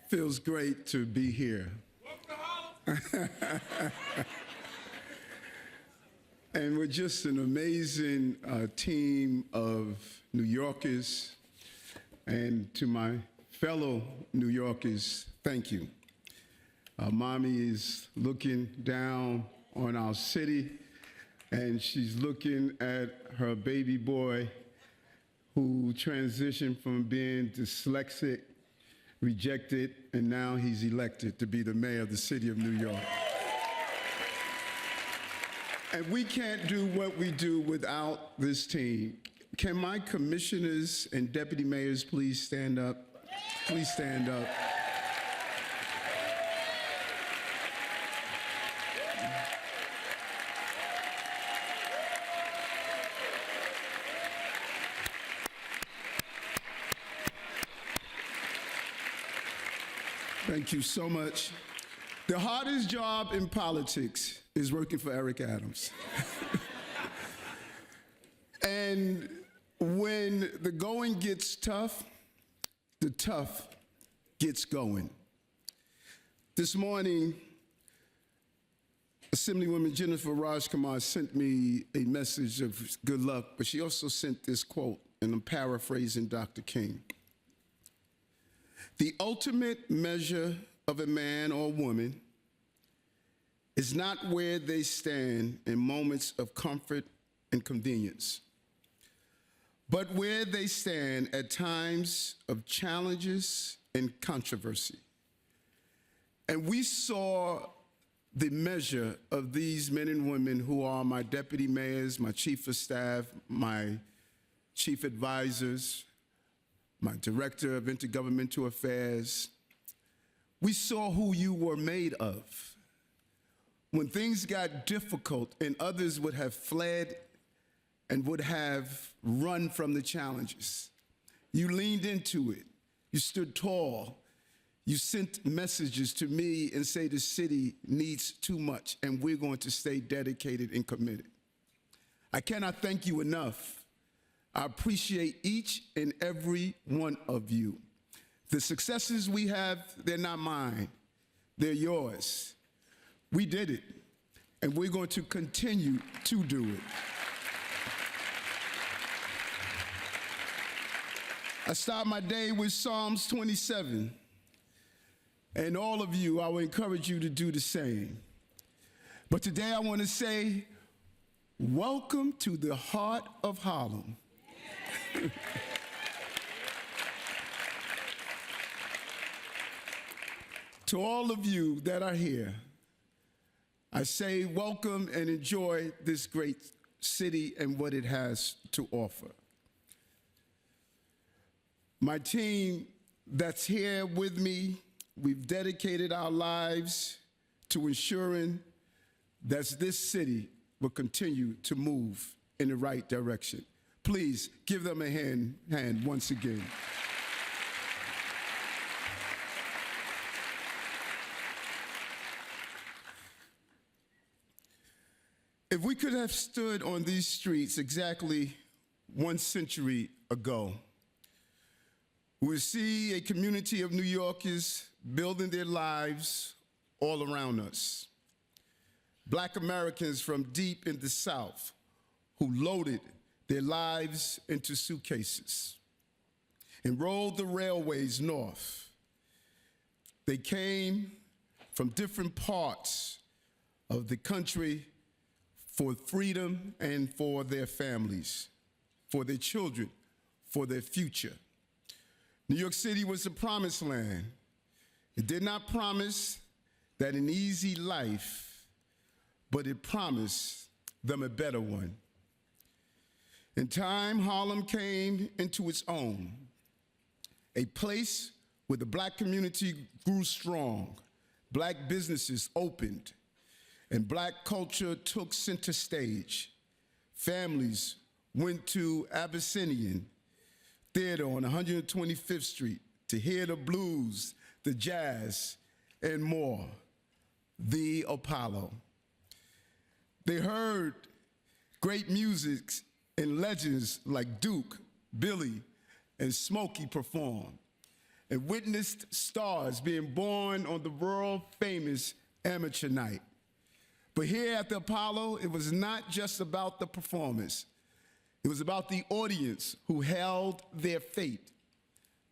Feels great to be here. And we're just an amazing team of New Yorkers. And to my fellow New Yorkers, thank you. Mommy is looking down on our city, and she's looking at her baby boy who transitioned from being dyslexic, rejected, and now he's elected to be the mayor of the city of New York. And we can't do what we do without this team. Can my commissioners and deputy mayors please stand up? Please stand up. Thank you so much. The hardest job in politics is working for Eric Adams. And when the going gets tough, the tough gets going. This morning, Assemblywoman Jennifer Rajkumar sent me a message of good luck, but she also sent this quote, and I'm paraphrasing Dr. King. The ultimate measure of a man or woman is not where they stand in moments of comfort and convenience, but where they stand at times of challenges and controversy. And we saw the measure of these men and women who are my deputy mayors, my chief of staff, my chief advisors, my director of intergovernmental affairs. We saw who you were made of. When things got difficult and others would have fled and would have run from the challenges, you leaned into it. You stood tall. You sent messages to me and say the city needs too much and we're going to stay dedicated and committed. I cannot thank you enough. I appreciate each and every one of you. The successes we have, they're not mine, they're yours. We did it, and we're going to continue to do it. I start my day with Psalms 27, and all of you, I would encourage you to do the same. But today I want to say, welcome to the heart of Harlem. To all of you that are here, I say welcome and enjoy this great city and what it has to offer. My team that's here with me, we've dedicated our lives to ensuring that this city will continue to move in the right direction. Please give them a hand once again. If we could have stood on these streets exactly 1 century ago, we would see a community of New Yorkers building their lives all around us. Black Americans from deep in the South who loaded their lives into suitcases and rode the railways north. They came from different parts of the country for freedom and for their families, for their children, for their future. New York City was the promised land. It did not promise that an easy life, but it promised them a better one. In time, Harlem came into its own, a place where the Black community grew strong, Black businesses opened, and Black culture took center stage. Families went to Abyssinian Theater on 125th Street to hear the blues, the jazz, and more, the Apollo. They heard great music and legends like Duke, Billy, and Smokey perform. and witnessed stars being born on the world-famous amateur night. But here at the Apollo, it was not just about the performance. It was about the audience who held their fate.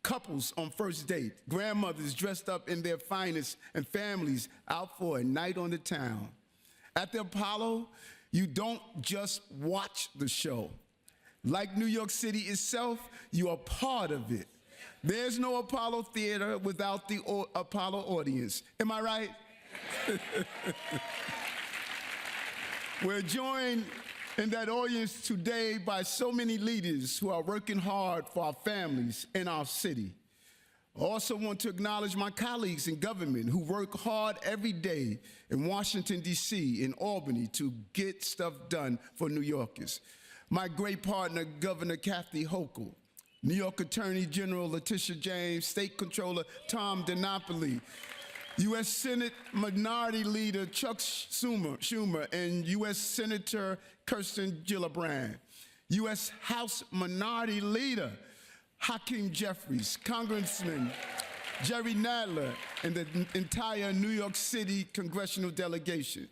Couples on first date, grandmothers dressed up in their finest, and families out for a night on the town. At the Apollo, you don't just watch the show. Like New York City itself, you are part of it. There's no Apollo Theater without the Apollo audience. Am I right? We're joined in that audience today by so many leaders who are working hard for our families and our city. I also want to acknowledge my colleagues in government who work hard every day in Washington, D.C., in Albany to get stuff done for New Yorkers. My great partner, Governor Kathy Hochul, New York Attorney General Letitia James, State Controller Tom DiNapoli, U.S. Senate Minority Leader Chuck Schumer, and U.S. Senator Kirsten Gillibrand, U.S. House Minority Leader Hakeem Jeffries, Congressman Jerry Nadler, and the entire New York City congressional delegation.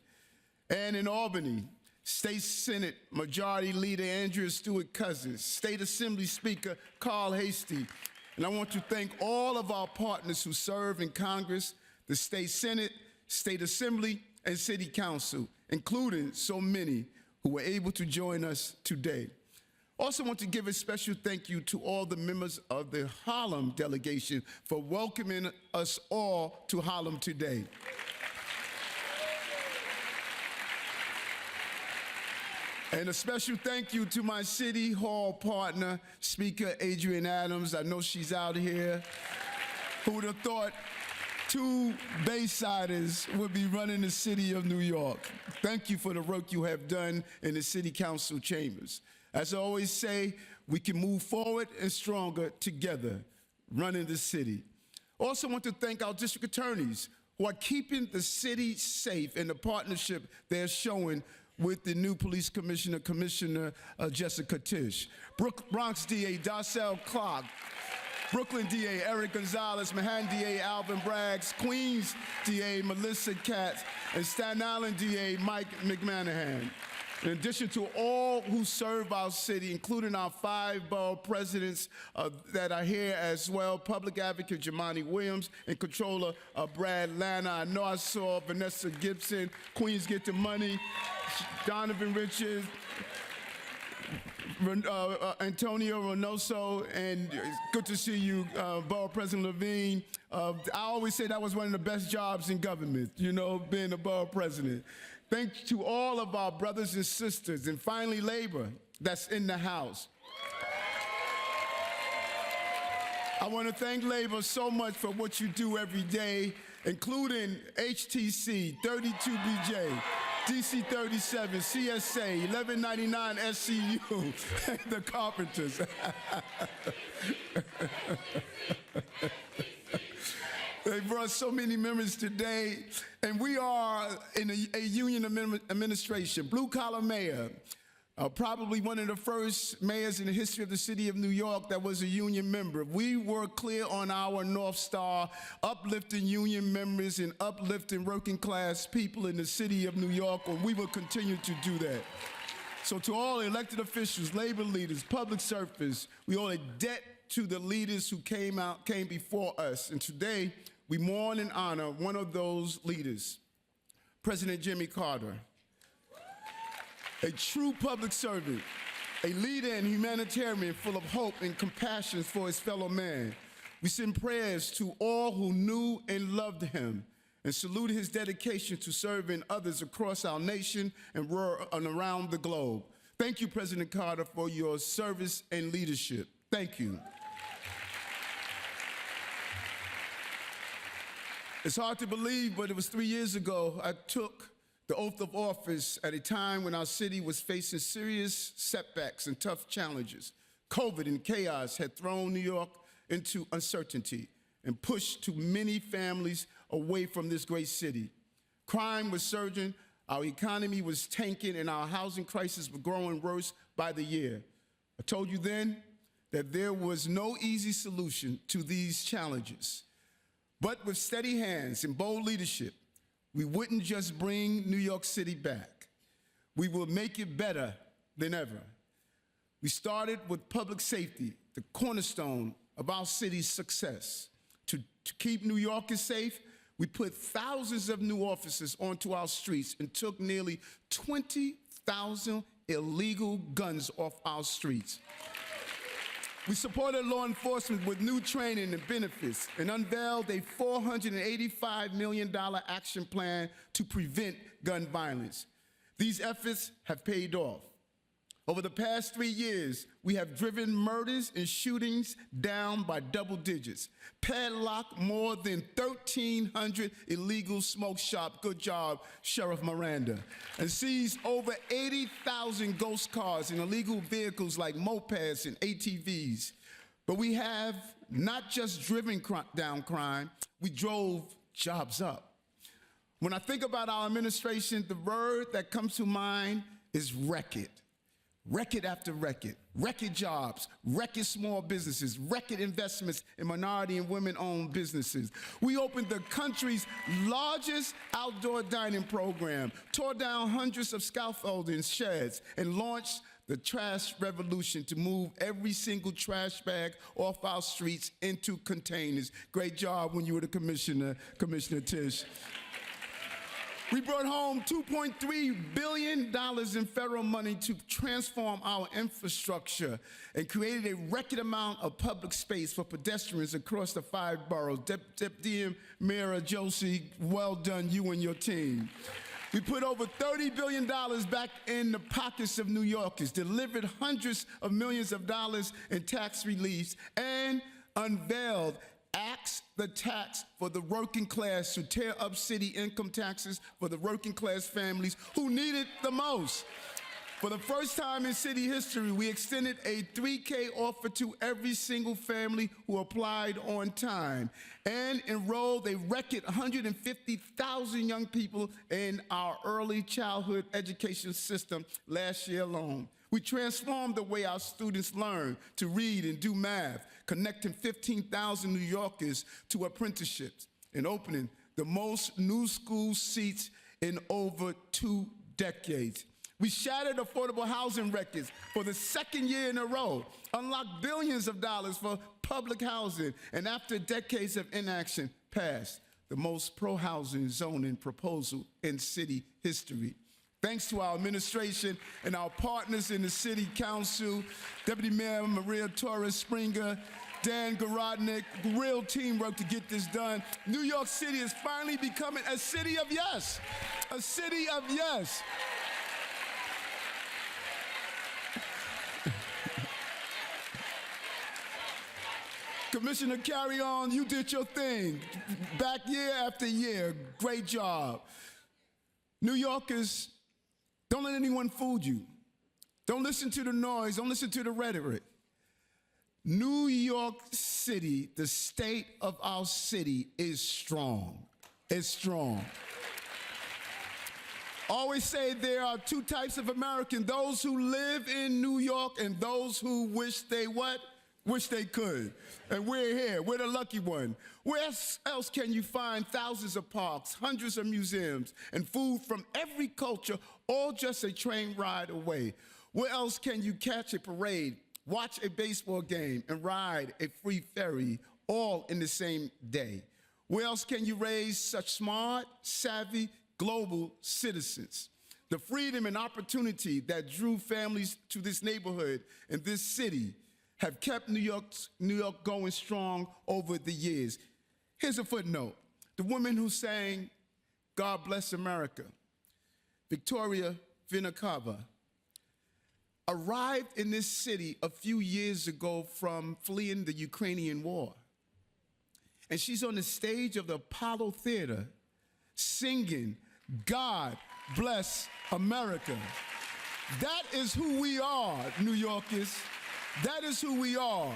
And in Albany, State Senate Majority Leader Andrea Stewart-Cousins, State Assembly Speaker Carl Hastie, and I want to thank all of our partners who serve in Congress, the State Senate, State Assembly, and City Council, including so many who were able to join us today. Also want to give a special thank you to all the members of the Harlem delegation for welcoming us all to Harlem today. And a special thank you to my City Hall partner, Speaker Adrienne Adams. I know she's out here. Who would have thought two Baysiders would be running the city of New York? Thank you for the work you have done in the City Council chambers. As I always say, we can move forward and stronger together, running the city. Also want to thank our district attorneys who are keeping the city safe in the partnership they're showing with the new police commissioner, Commissioner Jessica Tisch. Bronx DA Darcel Clark, Brooklyn DA Eric Gonzalez, Manhattan DA Alvin Braggs, Queens DA Melissa Katz, and Staten Island DA Mike McManahan. In addition to all who serve our city, including our 5 borough presidents that are here as well, Public Advocate Jamani Williams and Controller Brad Lana. I know I saw Vanessa Gibson, Queens Get the Money, Donovan Richards, Antonio Reynoso, and good to see you, Borough President Levine. I always say that was one of the best jobs in government, you know, being a borough president. Thanks to all of our brothers and sisters, and finally labor that's in the house. I want to thank labor so much for what you do every day, including HTC, 32BJ, DC 37, CSA, 1199 SCU, and the Carpenters. They brought so many members today, and we are in a union administration, blue-collar mayor, probably one of the first mayors in the history of the city of New York that was a union member. We were clear on our North Star, uplifting union members and uplifting working-class people in the city of New York, and we will continue to do that. So to all elected officials, labor leaders, public servants, we owe a debt to the leaders who came before us, and today, we mourn and honor one of those leaders, President Jimmy Carter, a true public servant, a leader and humanitarian full of hope and compassion for his fellow man. We send prayers to all who knew and loved him and salute his dedication to serving others across our nation and around the globe. Thank you, President Carter, for your service and leadership. Thank you. It's hard to believe, but it was 3 years ago I took the oath of office at a time when our city was facing serious setbacks and tough challenges. COVID and chaos had thrown New York into uncertainty and pushed too many families away from this great city. Crime was surging, our economy was tanking, and our housing crisis was growing worse by the year. I told you then, that there was no easy solution to these challenges. But with steady hands and bold leadership, we wouldn't just bring New York City back. We will make it better than ever. We started with public safety, the cornerstone of our city's success. To keep New Yorkers safe, we put thousands of new officers onto our streets and took nearly 20,000 illegal guns off our streets. We supported law enforcement with new training and benefits and unveiled a $485 million action plan to prevent gun violence. These efforts have paid off. Over the past 3 years, we have driven murders and shootings down by double digits, padlocked more than 1,300 illegal smoke shops, good job, Sheriff Miranda, and seized over 80,000 ghost cars and illegal vehicles like mopeds and ATVs. But we have not just driven down crime, we drove jobs up. When I think about our administration, the word that comes to mind is record. Record after record, record jobs, record small businesses, record investments in minority and women-owned businesses. We opened the country's largest outdoor dining program, tore down hundreds of scaffolding sheds, and launched the trash revolution to move every single trash bag off our streets into containers. Great job when you were the commissioner, Commissioner Tisch. We brought home $2.3 billion in federal money to transform our infrastructure and created a record amount of public space for pedestrians across the 5 boroughs. Deputy Mayor Josie, well done, you and your team. We put over $30 billion back in the pockets of New Yorkers, delivered hundreds of millions of dollars in tax reliefs, and unveiled Axe the Tax for the working class to tear up city income taxes for the working class families who need it the most. For the first time in city history, we extended a $3K offer to every single family who applied on time and enrolled a record 150,000 young people in our early childhood education system last year alone. We transformed the way our students learn to read and do math, connecting 15,000 New Yorkers to apprenticeships and opening the most new school seats in over 2 decades. We shattered affordable housing records for the second year in a row, unlocked billions of dollars for public housing, and after decades of inaction, passed the most pro-housing zoning proposal in city history. Thanks to our administration and our partners in the City Council, Deputy Mayor Maria Torres Springer, Dan Garodnick, real teamwork to get this done. New York City is finally becoming a city of yes, a city of yes. Commissioner, carry on, you did your thing. Back year after year, great job. New Yorkers, don't let anyone fool you. Don't listen to the noise, don't listen to the rhetoric. New York City, the state of our city, is strong. It's strong. Always say there are 2 types of Americans, those who live in New York and those who wish they what? Wish they could. And we're here, we're the lucky one. Where else can you find thousands of parks, hundreds of museums, and food from every culture, all just a train ride away? Where else can you catch a parade, watch a baseball game, and ride a free ferry, all in the same day? Where else can you raise such smart, savvy, global citizens? The freedom and opportunity that drew families to this neighborhood and this city have kept New York going strong over the years. Here's a footnote. The woman who sang God Bless America, Victoria Vinakava, arrived in this city a few years ago from fleeing the Ukrainian war. And she's on the stage of the Apollo Theater singing God Bless America. That is who we are, New Yorkers. That is who we are.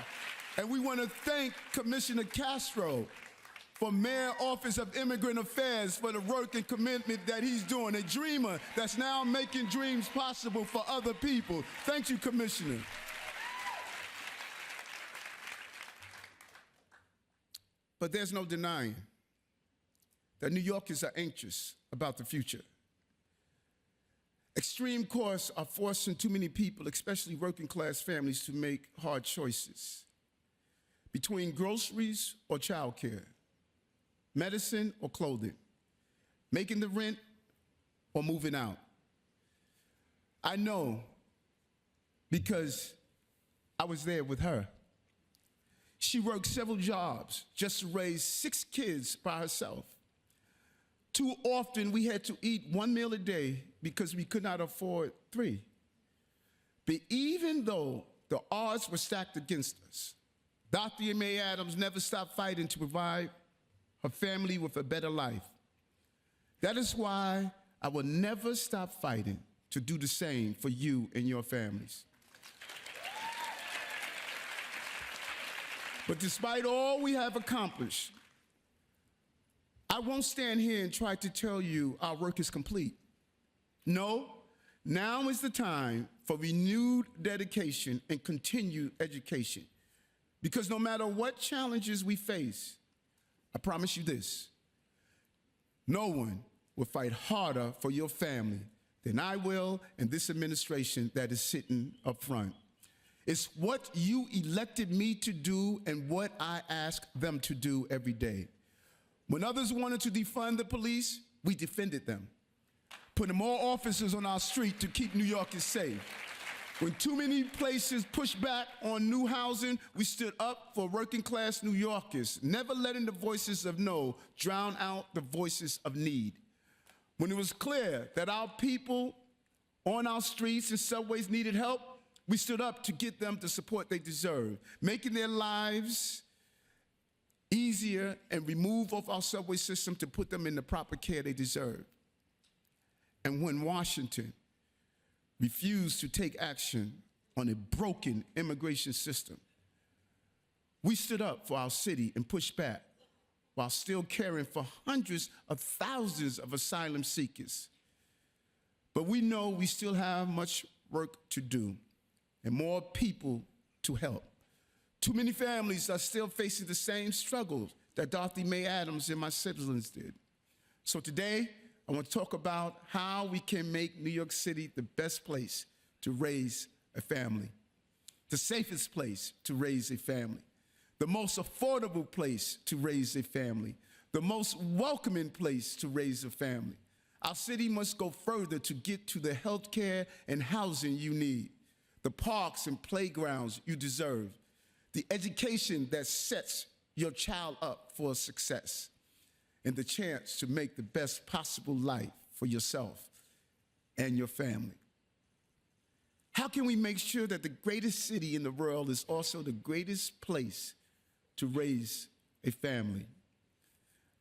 And we want to thank Commissioner Castro for Mayor Office of Immigrant Affairs for the work and commitment that he's doing. A dreamer that's now making dreams possible for other people. Thank you, Commissioner. But there's no denying that New Yorkers are anxious about the future. Extreme costs are forcing too many people, especially working class families, to make hard choices between groceries or childcare, medicine or clothing, making the rent or moving out. I know because I was there with her. She worked several jobs just to raise 6 kids by herself. Too often we had to eat 1 meal a day because we could not afford 3. But even though the odds were stacked against us, Dr. May Adams never stopped fighting to provide her family with a better life. That is why I will never stop fighting to do the same for you and your families. But despite all we have accomplished, I won't stand here and try to tell you our work is complete. No, now is the time for renewed dedication and continued education. Because no matter what challenges we face, I promise you this, no one will fight harder for your family than I will and this administration that is sitting up front. It's what you elected me to do and what I ask them to do every day. When others wanted to defund the police, we defended them, putting more officers on our street to keep New Yorkers safe. When too many places pushed back on new housing, we stood up for working class New Yorkers, never letting the voices of no drown out the voices of need. When it was clear that our people on our streets and subways needed help, we stood up to get them the support they deserve, making their lives easier and remove off our subway system to put them in the proper care they deserve. And when Washington refused to take action on a broken immigration system, we stood up for our city and pushed back while still caring for hundreds of thousands of asylum seekers. But we know we still have much work to do and more people to help. Too many families are still facing the same struggles that Dorothy May Adams and my siblings did. So today, I want to talk about how we can make New York City the best place to raise a family, the safest place to raise a family, the most affordable place to raise a family, the most welcoming place to raise a family. Our city must go further to get to the health care and housing you need, the parks and playgrounds you deserve, the education that sets your child up for success, and the chance to make the best possible life for yourself and your family. How can we make sure that the greatest city in the world is also the greatest place to raise a family?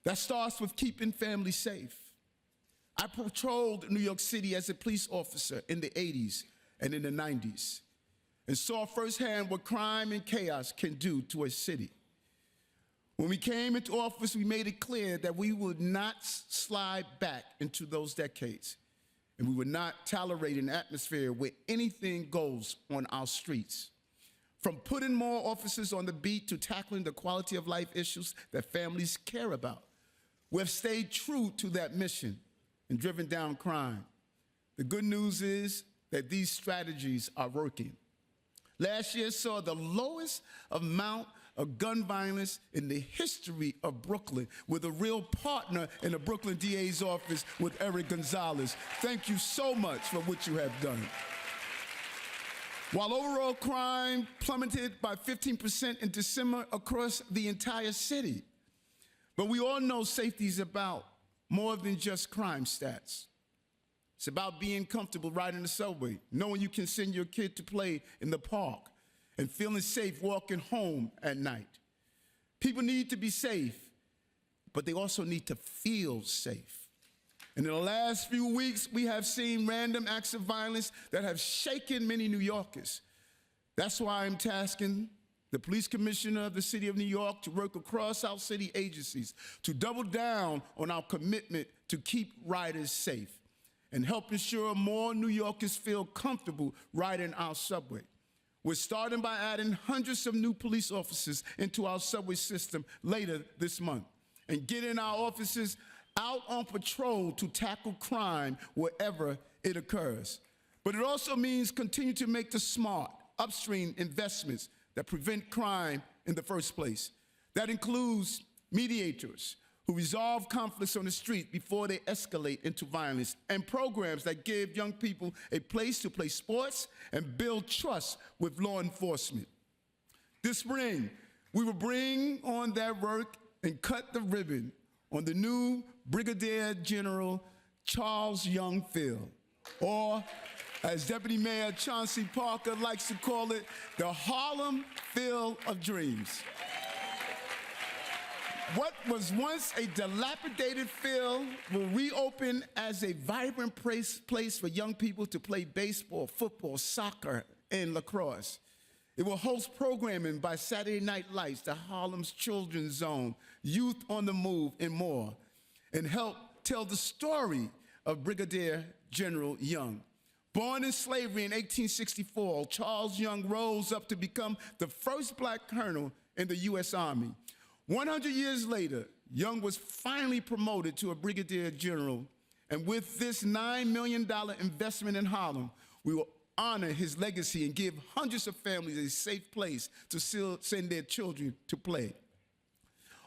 That starts with keeping families safe. I patrolled New York City as a police officer in the 80s and in the 90s, and saw firsthand what crime and chaos can do to a city. When we came into office, we made it clear that we would not slide back into those decades, and we would not tolerate an atmosphere where anything goes on our streets. From putting more officers on the beat to tackling the quality of life issues that families care about, we have stayed true to that mission and driven down crime. The good news is that these strategies are working. Last year saw the lowest amount of gun violence in the history of Brooklyn, with a real partner in the Brooklyn DA's office with Eric Gonzalez. Thank you so much for what you have done. While overall crime plummeted by 15% in December across the entire city. But we all know safety is about more than just crime stats. It's about being comfortable riding the subway, knowing you can send your kid to play in the park, and feeling safe walking home at night. People need to be safe, but they also need to feel safe. And in the last few weeks, we have seen random acts of violence that have shaken many New Yorkers. That's why I'm tasking the police commissioner of the city of New York to work across our city agencies to double down on our commitment to keep riders safe and help ensure more New Yorkers feel comfortable riding our subway. We're starting by adding hundreds of new police officers into our subway system later this month and getting our officers out on patrol to tackle crime wherever it occurs. But it also means continue to make the smart, upstream investments that prevent crime in the first place. That includes mediators who resolve conflicts on the street before they escalate into violence, and programs that give young people a place to play sports and build trust with law enforcement. This spring, we will bring on that work and cut the ribbon on the new Brigadier General Charles Young Field, or as Deputy Mayor Chauncey Parker likes to call it, the Harlem Field of Dreams. What was once a dilapidated field will reopen as a vibrant place for young people to play baseball, football, soccer, and lacrosse. It will host programming by Saturday Night Lights, the Harlem's Children's Zone, Youth on the Move, and more, and help tell the story of Brigadier General Young. Born in slavery in 1864, Charles Young rose up to become the first black colonel in the U.S. Army. 100 years later, Young was finally promoted to a brigadier general, and with this $9 million investment in Harlem, we will honor his legacy and give hundreds of families a safe place to send their children to play.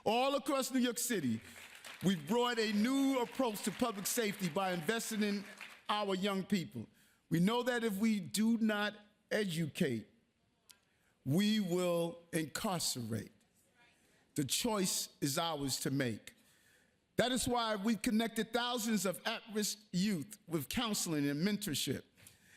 All across New York City, we've brought a new approach to public safety by investing in our young people. We know that if we do not educate, we will incarcerate. The choice is ours to make. That is why we connected thousands of at-risk youth with counseling and mentorship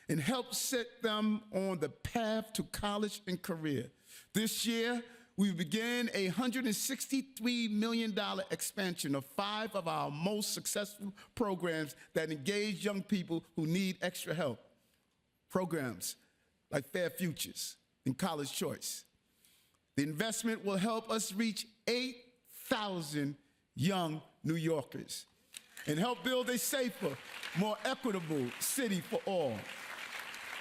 and helped set them on the path to college and career. This year, we began a $163 million expansion of 5 of our most successful programs that engage young people who need extra help. Programs like Fair Futures and College Choice. The investment will help us reach 8,000 young New Yorkers and help build a safer, more equitable city for all.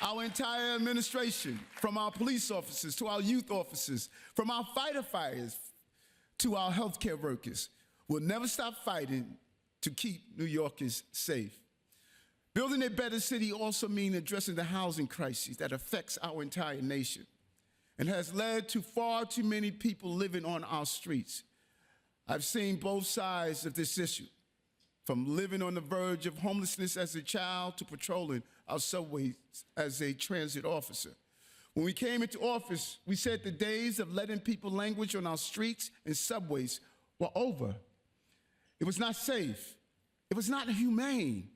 Our entire administration, from our police officers to our youth officers, from our fighter fighters to our healthcare workers, will never stop fighting to keep New Yorkers safe. Building a better city also means addressing the housing crisis that affects our entire nation and has led to far too many people living on our streets. I've seen both sides of this issue, from living on the verge of homelessness as a child to patrolling our subways as a transit officer. When we came into office, we said the days of letting people languish on our streets and subways were over. It was not safe, it was not humane,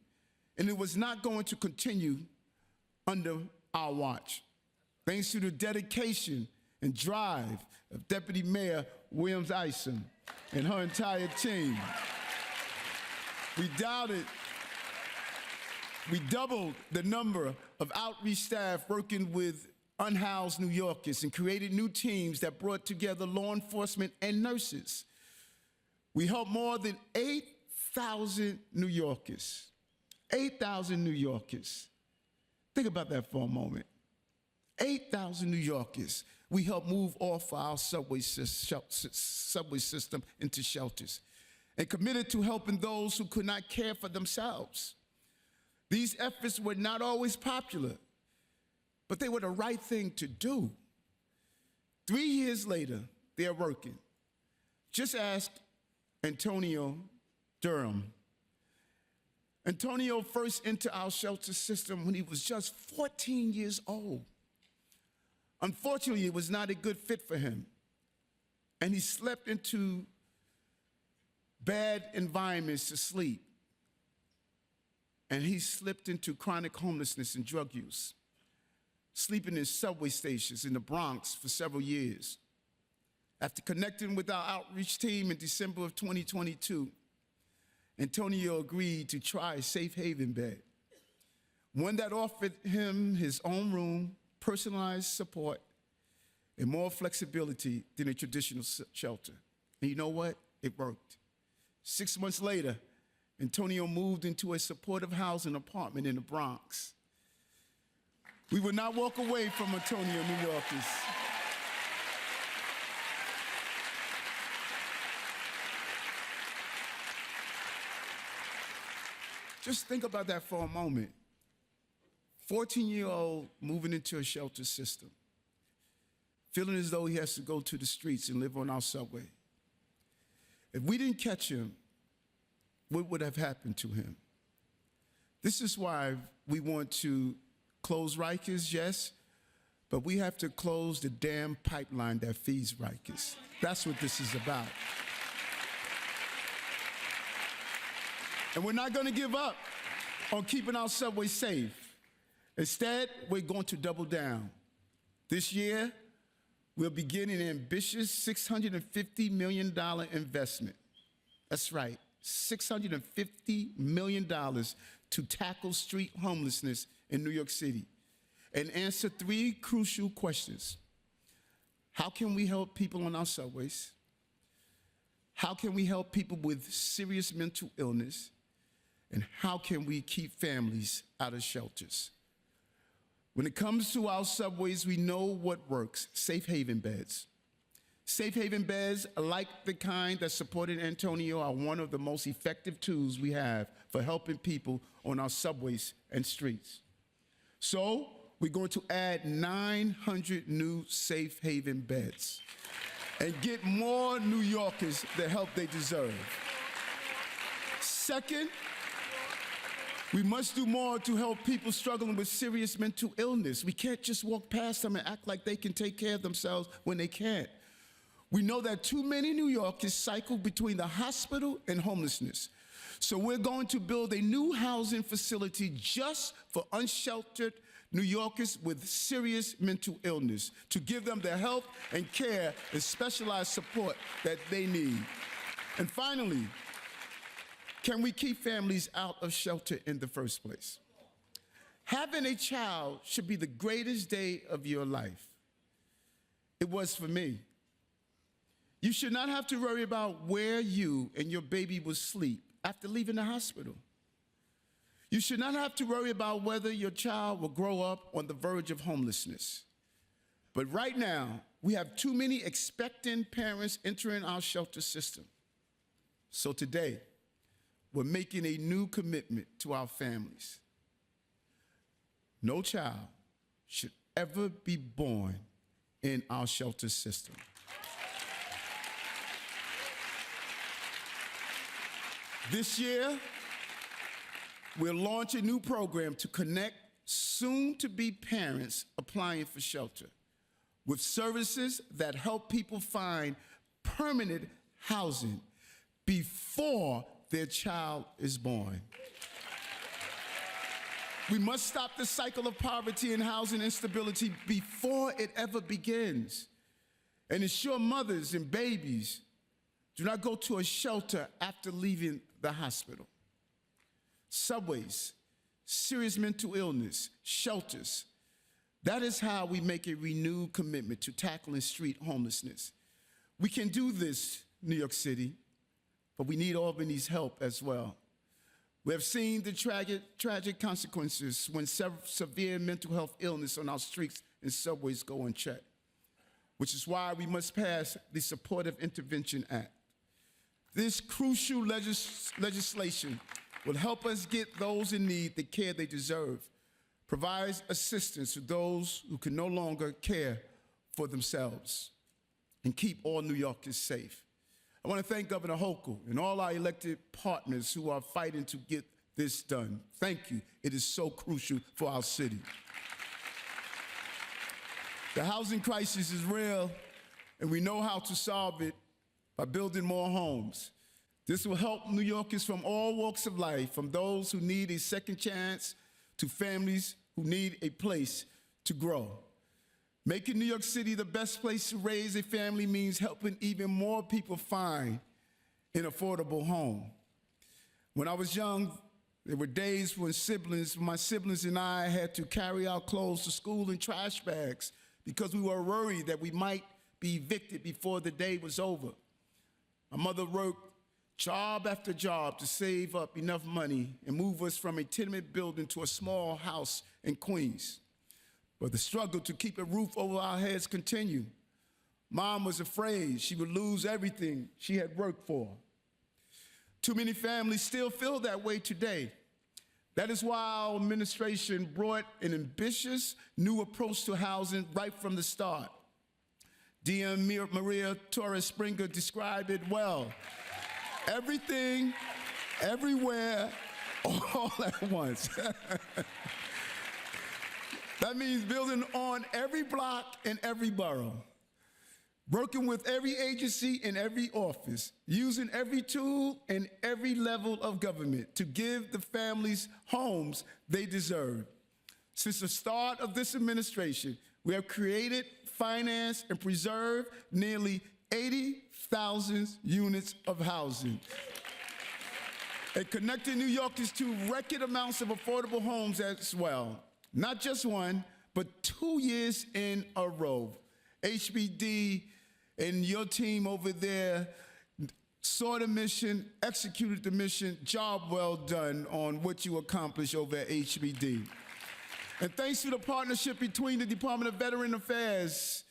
and it was not going to continue under our watch. Thanks to the dedication and drive of Deputy Mayor Williams Isom and her entire team, we doubled the number of outreach staff working with unhoused New Yorkers and created new teams that brought together law enforcement and nurses. We helped more than 8,000 New Yorkers. 8,000 New Yorkers. Think about that for a moment. 8,000 New Yorkers we helped move off our subway system into shelters and committed to helping those who could not care for themselves. These efforts were not always popular, but they were the right thing to do. 3 years later, they're working. Just ask Antonio Durham. Antonio first entered our shelter system when he was just 14 years old. Unfortunately, it was not a good fit for him, and he slept into bad environments to sleep, and he slipped into chronic homelessness and drug use, sleeping in subway stations in the Bronx for several years. After connecting with our outreach team in December of 2022, Antonio agreed to try a safe haven bed, one that offered him his own room, personalized support, and more flexibility than a traditional shelter. And you know what? It worked. 6 months later, Antonio moved into a supportive housing apartment in the Bronx. We will not walk away from Antonio, New Yorkers. Just think about that for a moment. 14-year-old moving into a shelter system, feeling as though he has to go to the streets and live on our subway. If we didn't catch him, what would have happened to him? This is why we want to close Rikers, yes, but we have to close the damn pipeline that feeds Rikers. That's what this is about. And we're not going to give up on keeping our subway safe. Instead, we're going to double down. This year, we'll begin an ambitious $650 million investment. That's right, $650 million to tackle street homelessness in New York City and answer 3 crucial questions. How can we help people on our subways? How can we help people with serious mental illness? And how can we keep families out of shelters? When it comes to our subways, we know what works: safe haven beds. Safe haven beds, like the kind that supported Antonio, are one of the most effective tools we have for helping people on our subways and streets. So we're going to add 900 new safe haven beds and get more New Yorkers the help they deserve. Second, we must do more to help people struggling with serious mental illness. We can't just walk past them and act like they can take care of themselves when they can't. We know that too many New Yorkers cycle between the hospital and homelessness. So we're going to build a new housing facility just for unsheltered New Yorkers with serious mental illness, to give them the help and care and specialized support that they need. And finally, can we keep families out of shelter in the first place? Having a child should be the greatest day of your life. It was for me. You should not have to worry about where you and your baby will sleep after leaving the hospital. You should not have to worry about whether your child will grow up on the verge of homelessness. But right now, we have too many expectant parents entering our shelter system. So today, we're making a new commitment to our families. No child should ever be born in our shelter system. This year, we'll launch a new program to connect soon-to-be parents applying for shelter with services that help people find permanent housing before their child is born. We must stop the cycle of poverty and housing instability before it ever begins, and ensure mothers and babies do not go to a shelter after leaving the hospital. Subways, serious mental illness, shelters. That is how we make a renewed commitment to tackling street homelessness. We can do this, New York City, but we need Albany's help as well. We have seen the tragic consequences when severe mental health illness on our streets and subways go unchecked, which is why we must pass the Supportive Intervention Act. This crucial legislation will help us get those in need the care they deserve, provides assistance to those who can no longer care for themselves, and keep all New Yorkers safe. I want to thank Governor Hochul and all our elected partners who are fighting to get this done. Thank you. It is so crucial for our city. The housing crisis is real, and we know how to solve it by building more homes. This will help New Yorkers from all walks of life, from those who need a second chance to families who need a place to grow. Making New York City the best place to raise a family means helping even more people find an affordable home. When I was young, there were days when my siblings and I had to carry our clothes to school in trash bags because we were worried that we might be evicted before the day was over. My mother worked job after job to save up enough money and move us from a tenement building to a small house in Queens. but the struggle to keep a roof over our heads continued. Mom was afraid she would lose everything she had worked for. Too many families still feel that way today. That is why our administration brought an ambitious new approach to housing right from the start. DM Maria Torres Springer described it well. Everything, everywhere, all at once. That means building on every block in every borough, working with every agency in every office, using every tool in every level of government to give the families homes they deserve. Since the start of this administration, we have created, financed, and preserved nearly 80,000 units of housing and connecting New Yorkers to record amounts of affordable homes as well. Not just one, but 2 years in a row. HBD and your team over there saw the mission, executed the mission, job well done on what you accomplished over at HBD. And thanks to the partnership between the Department of Veteran Affairs,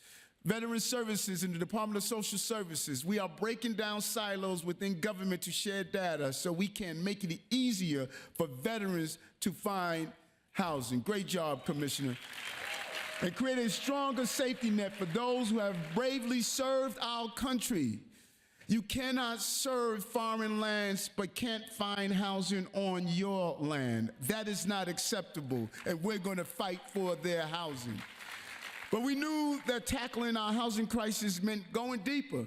Veteran Services, and the Department of Social Services, we are breaking down silos within government to share data so we can make it easier for veterans to find housing. Great job, Commissioner. And create a stronger safety net for those who have bravely served our country. You cannot serve foreign lands but can't find housing on your land. That is not acceptable, and we're going to fight for their housing. But we knew that tackling our housing crisis meant going deeper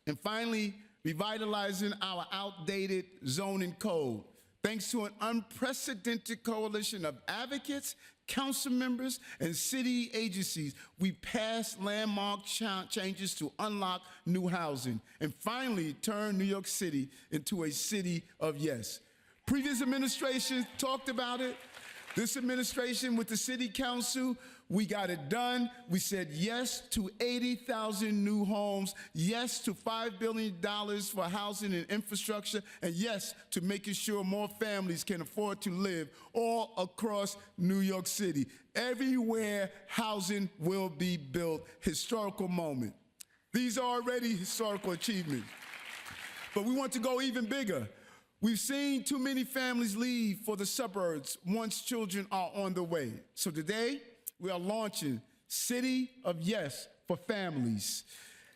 and finally revitalizing our outdated zoning code. Thanks to an unprecedented coalition of advocates, council members, and city agencies, we passed landmark changes to unlock new housing and finally turn New York City into a city of yes. Previous administrations talked about it. This administration with the city council, we got it done. We said yes to 80,000 new homes, yes to $5 billion for housing and infrastructure, and yes to making sure more families can afford to live all across New York City. Everywhere housing will be built. Historical moment. These are already historical achievements, but we want to go even bigger. We've seen too many families leave for the suburbs once children are on the way. So today, we are launching City of Yes for Families,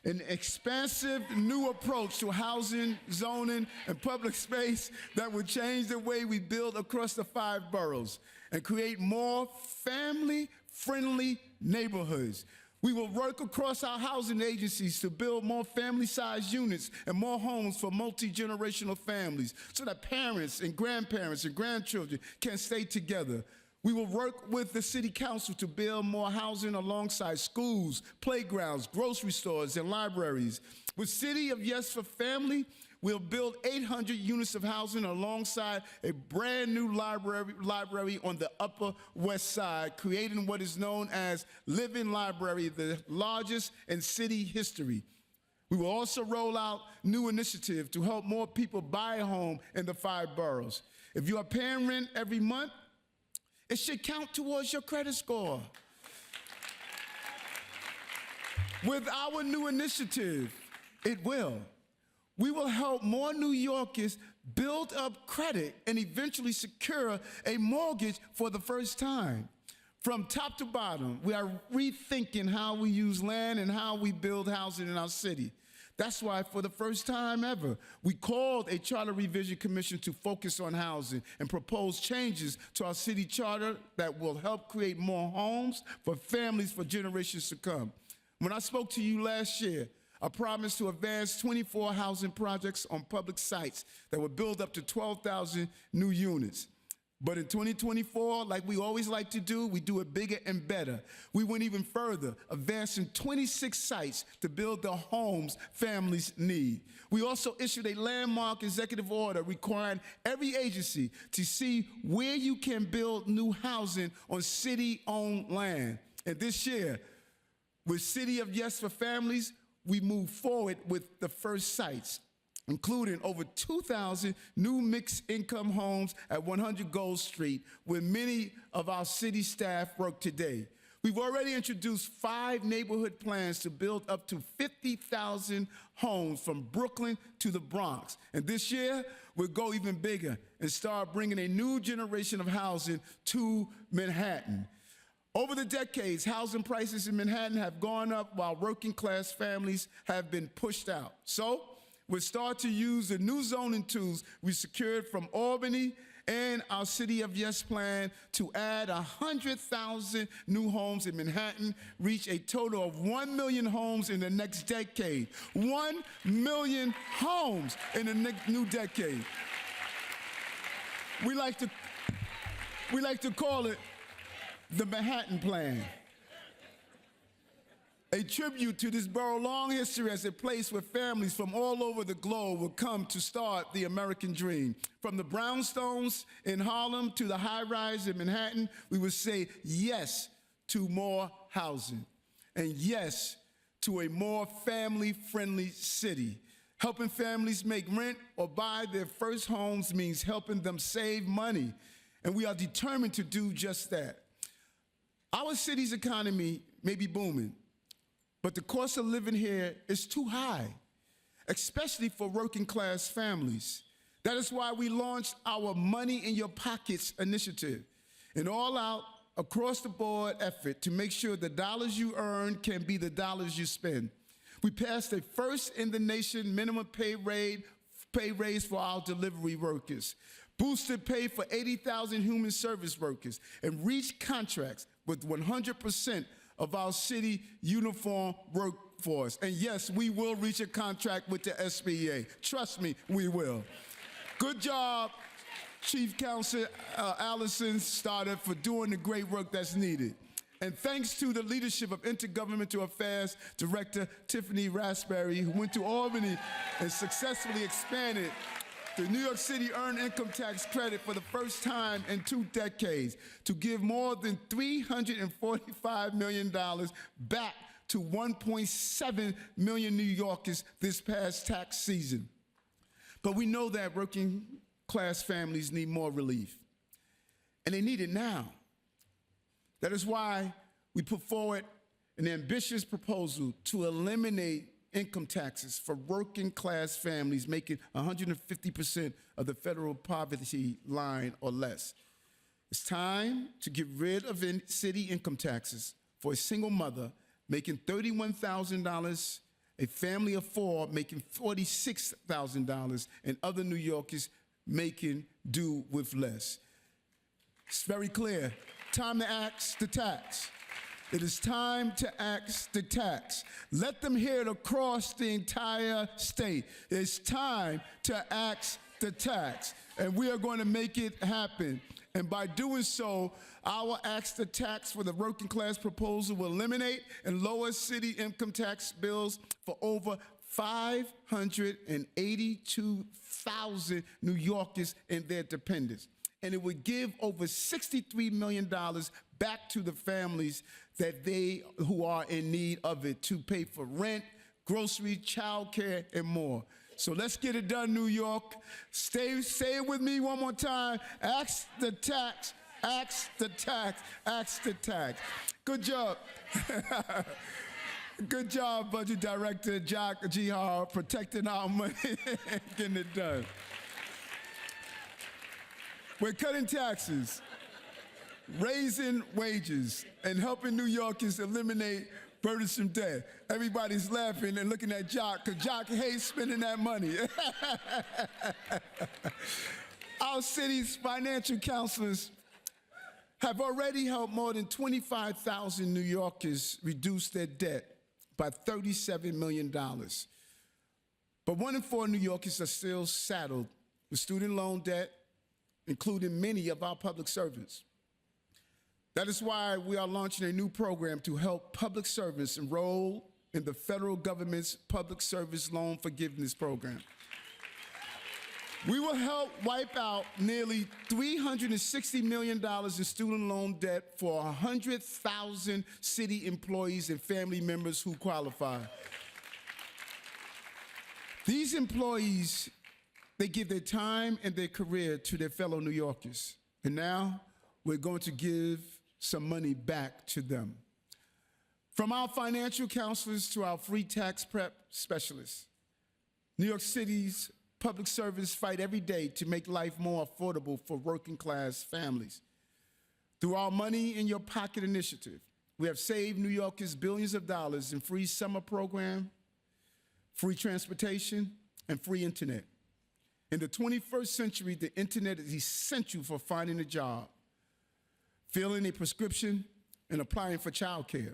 an expansive new approach to housing, zoning, and public space that will change the way we build across the 5 boroughs and create more family-friendly neighborhoods. We will work across our housing agencies to build more family-sized units and more homes for multi-generational families so that parents and grandchildren can stay together. We will work with the city council to build more housing alongside schools, playgrounds, grocery stores, and libraries. With City of Yes for Family, we'll build 800 units of housing alongside a brand new library on the Upper West Side, creating what is known as Living Library, the largest in city history. We will also roll out new initiatives to help more people buy a home in the 5 boroughs. If you are paying rent every month, it should count towards your credit score. With our new initiative, it will. We will help more New Yorkers build up credit and eventually secure a mortgage for the first time. From top to bottom, we are rethinking how we use land and how we build housing in our city. That's why, for the first time ever, we called a charter revision commission to focus on housing and propose changes to our city charter that will help create more homes for families for generations to come. When I spoke to you last year, I promised to advance 24 housing projects on public sites that would build up to 12,000 new units. But in 2024, like we always like to do, we do it bigger and better. We went even further, advancing 26 sites to build the homes families need. We also issued a landmark executive order requiring every agency to see where you can build new housing on city-owned land. And this year, with City of Yes for Families, we move forward with the first sites, including over 2,000 new mixed-income homes at 100 Gold Street, where many of our city staff work today. We've already introduced 5 neighborhood plans to build up to 50,000 homes from Brooklyn to the Bronx. And this year, we'll go even bigger and start bringing a new generation of housing to Manhattan. Over the decades, housing prices in Manhattan have gone up while working class families have been pushed out. So we'll start to use the new zoning tools we secured from Albany and our City of Yes plan to add 100,000 new homes in Manhattan, reach a total of 1 million homes in the next decade. 1 million homes in the new decade. We like to call it the Manhattan Plan. A tribute to this borough's long history as a place where families from all over the globe will come to start the American dream. From the brownstones in Harlem to the high-rise in Manhattan, we will say yes to more housing and yes to a more family-friendly city. Helping families make rent or buy their first homes means helping them save money, and we are determined to do just that. Our city's economy may be booming, but the cost of living here is too high, especially for working class families. That is why we launched our Money in Your Pockets initiative, an all-out, across-the-board effort to make sure the dollars you earn can be the dollars you spend. We passed a first-in-the-nation minimum pay raise for our delivery workers, boosted pay for 80,000 human service workers, and reached contracts with 100% of our city uniform workforce. And yes, we will reach a contract with the SBA. Trust me, we will. Good job, Chief Counsel Allison Stoddard, for doing the great work that's needed. And thanks to the leadership of Intergovernmental Affairs Director Tiffany Raspberry, who went to Albany and successfully expanded the New York City Earned Income Tax Credit for the first time in 2 decades to give more than $345 million back to 1.7 million New Yorkers this past tax season. But we know that working class families need more relief, and they need it now. That is why we put forward an ambitious proposal to eliminate income taxes for working class families making 150% of the federal poverty line or less. It's time to get rid of city income taxes for a single mother making $31,000, a family of 4 making $46,000, and other New Yorkers making do with less. It's very clear. Time to axe the tax. It is time to axe the tax. Let them hear it across the entire state. It's time to axe the tax, and we are going to make it happen. And by doing so, our axe the tax for the working class proposal will eliminate and lower city income tax bills for over 582,000 New Yorkers and their dependents. And it would give over $63 million back to the families who are in need of it to pay for rent, groceries, childcare, and more. So let's get it done, New York. Say it with me one more time. Axe the tax, axe the tax, axe the tax. Good job. Good job, Budget Director Jack Jihar, protecting our money and getting it done. We're cutting taxes, raising wages, and helping New Yorkers eliminate burdensome debt. Everybody's laughing and looking at Jock, because Jock hates spending that money. Our city's financial counselors have already helped more than 25,000 New Yorkers reduce their debt by $37 million. But 1 in 4 New Yorkers are still saddled with student loan debt, including many of our public servants. That is why we are launching a new program to help public servants enroll in the federal government's Public Service Loan Forgiveness Program. We will help wipe out nearly $360 million in student loan debt for 100,000 city employees and family members who qualify. These employees, they give their time and their career to their fellow New Yorkers. And now we're going to give some money back to them. From our financial counselors to our free tax prep specialists, New York City's public service fight every day to make life more affordable for working class families. Through our Money in Your Pocket initiative, we have saved New Yorkers billions of dollars in free summer program, free transportation, and free internet. In the 21st century, the internet is essential for finding a job, filling a prescription, and applying for childcare.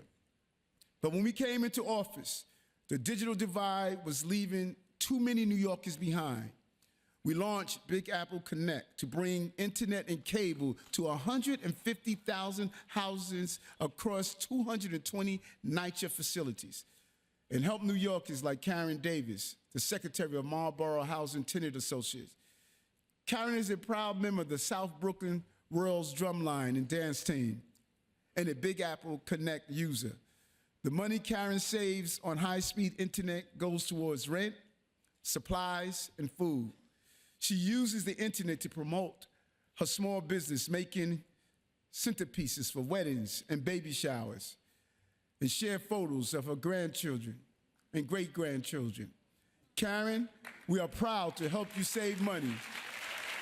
But when we came into office, the digital divide was leaving too many New Yorkers behind. We launched Big Apple Connect to bring internet and cable to 150,000 houses across 220 NYCHA facilities and help New Yorkers like Karen Davis, the secretary of Marlboro Housing Tenant Associates. Karen is a proud member of the South Brooklyn Royals drumline and dance team and a Big Apple Connect user. The money Karen saves on high-speed internet goes towards rent, supplies, and food. She uses the internet to promote her small business, making centerpieces for weddings and baby showers, and share photos of her grandchildren and great-grandchildren. Karen, we are proud to help you save money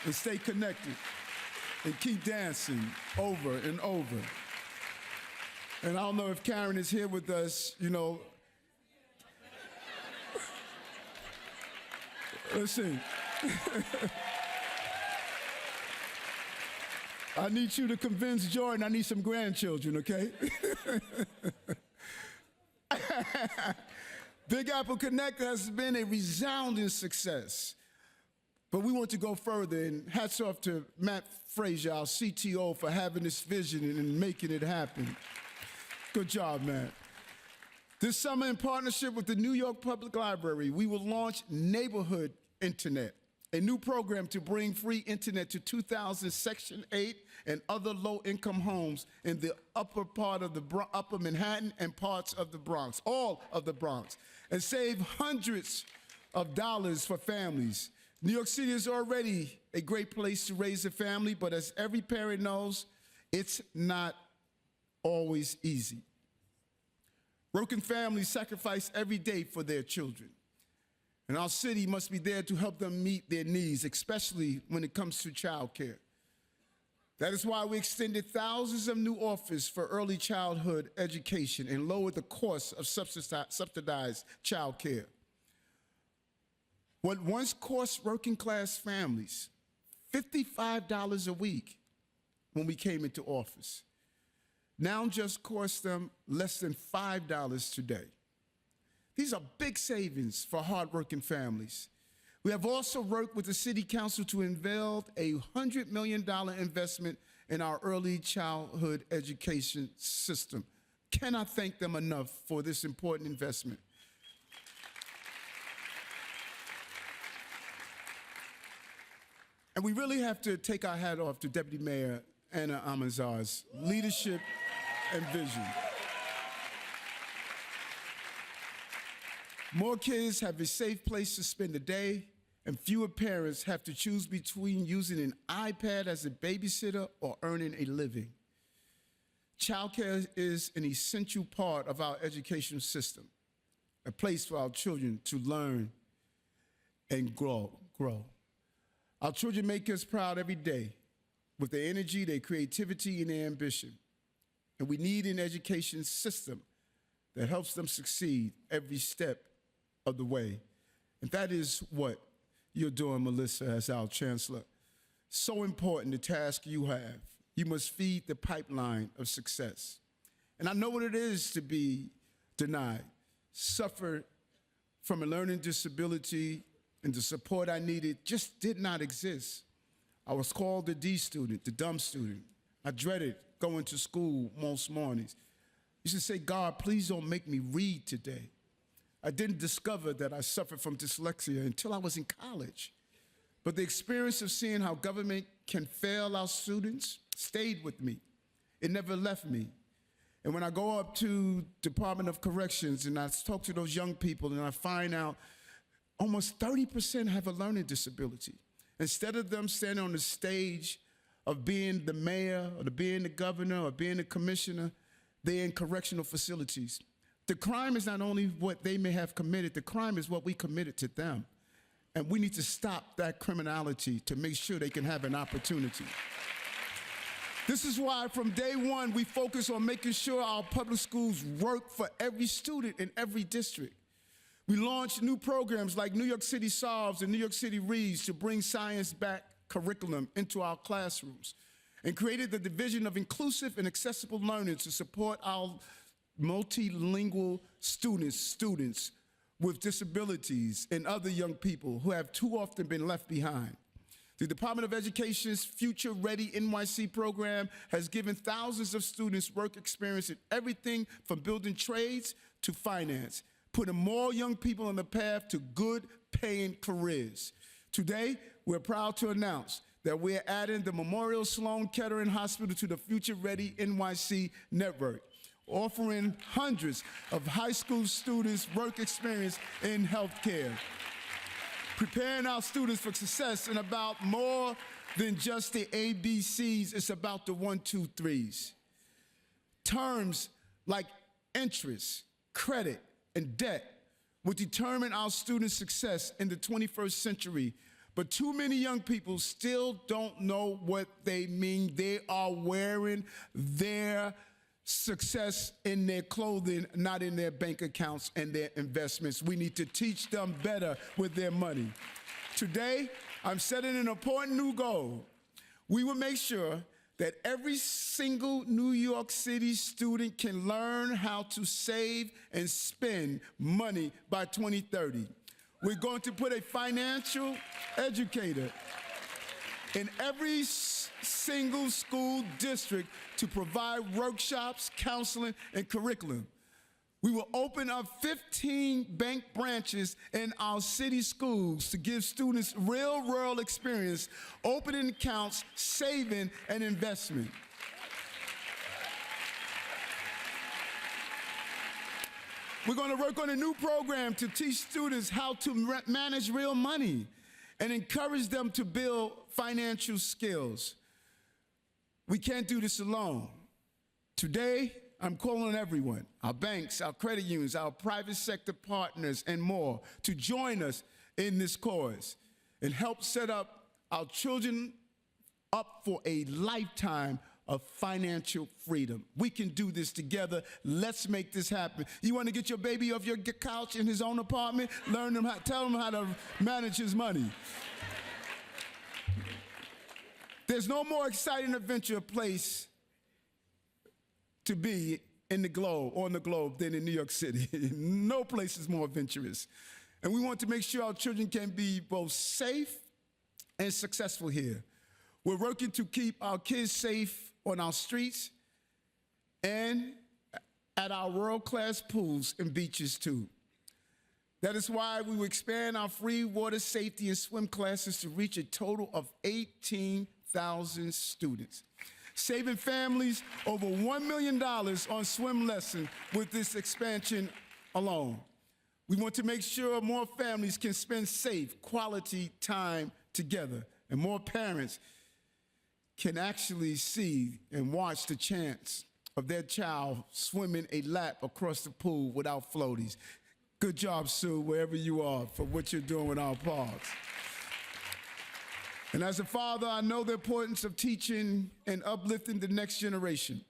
and stay connected and keep dancing over and over. And I don't know if Karen is here with us, you know. Let's see. I need you to convince Jordan I need some grandchildren, okay? Big Apple Connect has been a resounding success. But we want to go further, and hats off to Matt Frazier, our CTO, for having this vision and making it happen. Good job, Matt. This summer, in partnership with the New York Public Library, we will launch Neighborhood Internet, a new program to bring free internet to 2,000 Section 8 and other low-income homes in the upper part of the Upper Manhattan and parts of the Bronx, all of the Bronx, and save hundreds of dollars for families. New York City is already a great place to raise a family, but as every parent knows, it's not always easy. Working families sacrifice every day for their children. And our city must be there to help them meet their needs, especially when it comes to childcare. That is why we extended thousands of new offers for early childhood education and lowered the cost of subsidized childcare. What once cost working class families $55 a week when we came into office, now just costs them less than $5 today. These are big savings for hardworking families. We have also worked with the City Council to unveil a $100 million investment in our early childhood education system. Cannot thank them enough for this important investment. And we really have to take our hat off to Deputy Mayor Anna Amazar's leadership and vision. More kids have a safe place to spend the day, and fewer parents have to choose between using an iPad as a babysitter or earning a living. Childcare is an essential part of our education system, a place for our children to learn and grow. Our children make us proud every day with their energy, their creativity, and their ambition. And we need an education system that helps them succeed every step of the way. And that is what you're doing, Melissa, as our chancellor. So important, the task you have. You must feed the pipeline of success. And I know what it is to be denied, suffer from a learning disability, and the support I needed just did not exist. I was called the D student, the dumb student. I dreaded going to school most mornings. I used to say, God, please don't make me read today. I didn't discover that I suffered from dyslexia until I was in college. But the experience of seeing how government can fail our students stayed with me. It never left me. And when I go up to Department of Corrections and I talk to those young people and I find out almost 30% have a learning disability. Instead of them standing on the stage of being the mayor or being the governor or being the commissioner, they're in correctional facilities The crime is not only what they may have committed, the crime is what we committed to them. And we need to stop that criminality to make sure they can have an opportunity. This is why from day one, we focus on making sure our public schools work for every student in every district. We launched new programs like New York City Solves and New York City Reads to bring science-backed curriculum into our classrooms, and created the Division of Inclusive and Accessible Learning to support our multilingual students with disabilities and other young people who have too often been left behind. The Department of Education's Future Ready NYC program has given thousands of students work experience in everything from building trades to finance, putting more young people on the path to good paying careers. Today, we're proud to announce that we're adding the Memorial Sloan Kettering Hospital to the Future Ready NYC network, offering hundreds of high school students work experience in healthcare. Preparing our students for success is about more than just the ABCs, it's about the 1, 2, 3s. Terms like interest, credit, and debt will determine our students' success in the 21st century, but too many young people still don't know what they mean. They are wearing their success in their clothing, not in their bank accounts and their investments. We need to teach them better with their money. Today, I'm setting an important new goal. We will make sure that every single New York City student can learn how to save and spend money by 2030. We're going to put a financial educator in every single school district to provide workshops, counseling, and curriculum. We will open up 15 bank branches in our city schools to give students real-world experience, opening accounts, saving, and investment. We're going to work on a new program to teach students how to manage real money and encourage them to build financial skills. We can't do this alone. Today, I'm calling on everyone, our banks, our credit unions, our private sector partners, and more, to join us in this cause and help set up our children up for a lifetime of financial freedom. We can do this together. Let's make this happen. You want to get your baby off your couch in his own apartment? Learn him how, tell him how to manage his money. There's no more exciting adventure place to be in the globe, on the globe, than in New York City. No place is more adventurous. And we want to make sure our children can be both safe and successful here. We're working to keep our kids safe on our streets and at our world-class pools and beaches too. That is why we will expand our free water safety and swim classes to reach a total of 18,000 students, saving families over $1 million on swim lessons with this expansion alone. We want to make sure more families can spend safe, quality time together, and more parents can actually see and watch the chance of their child swimming a lap across the pool without floaties. Good job, Sue, wherever you are, for what you're doing with our parks. And as a father, I know the importance of teaching and uplifting the next generation.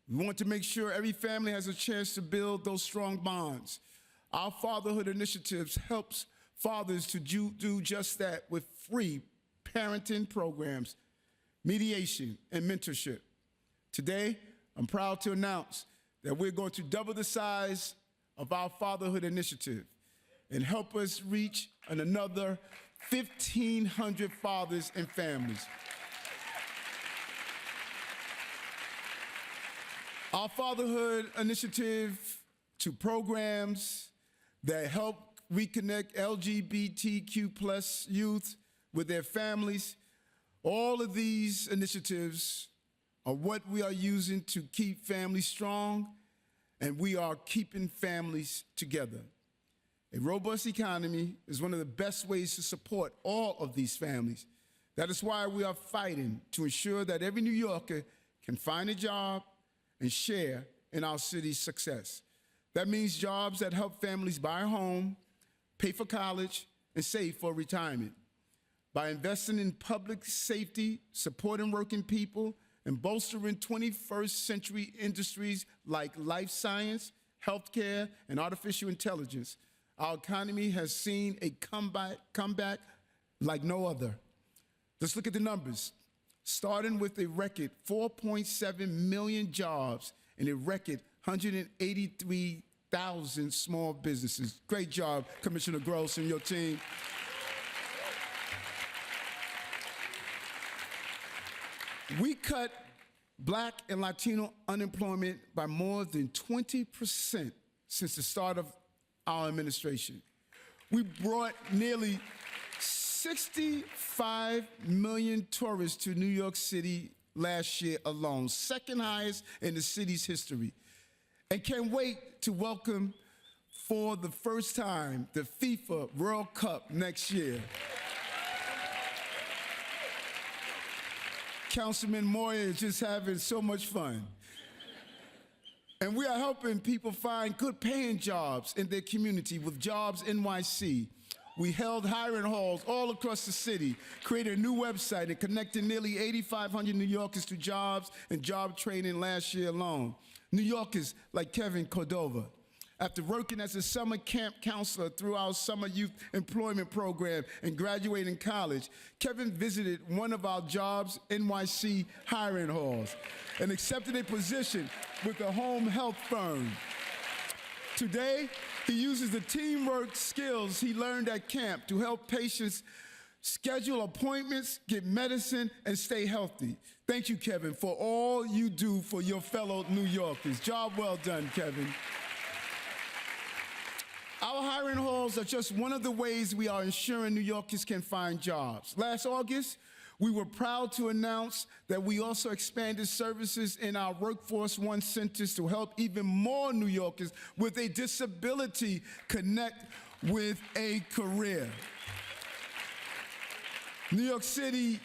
We want to make sure every family has a chance to build those strong bonds. Our fatherhood initiatives helps fathers to do just that with free parenting programs, mediation, and mentorship. Today, I'm proud to announce that we're going to double the size of our fatherhood initiative and help us reach another 1,500 fathers and families. Our fatherhood initiative to programs that help reconnect LGBTQ+ youth with their families. All of these initiatives are what we are using to keep families strong, and we are keeping families together. A robust economy is one of the best ways to support all of these families. That is why we are fighting to ensure that every New Yorker can find a job and share in our city's success. That means jobs that help families buy a home, pay for college, and save for retirement. By investing in public safety, supporting working people, and bolstering 21st century industries like life science, healthcare, and artificial intelligence, our economy has seen a comeback like no other. Let's look at the numbers. Starting with a record 4.7 million jobs and a record 183,000 small businesses. Great job, Commissioner Gross and your team. We cut Black and Latino unemployment by more than 20% since the start of our administration. We brought nearly 65 million tourists to New York City last year alone, second highest in the city's history. And can't wait to welcome for the first time the FIFA World Cup next year. Councilman Moyer is just having so much fun. And we are helping people find good paying jobs in their community with Jobs NYC. We held hiring halls all across the city, created a new website, and connected nearly 8,500 New Yorkers to jobs and job training last year alone. New Yorkers like Kevin Cordova. After working as a summer camp counselor through our summer youth employment program and graduating college, Kevin visited one of our Jobs NYC hiring halls and accepted a position with a home health firm. Today, he uses the teamwork skills he learned at camp to help patients schedule appointments, get medicine, and stay healthy. Thank you, Kevin, for all you do for your fellow New Yorkers. Job well done, Kevin. Our hiring halls are just one of the ways we are ensuring New Yorkers can find jobs. Last August, we were proud to announce that we also expanded services in our Workforce One centers to help even more New Yorkers with a disability connect with a career. New York City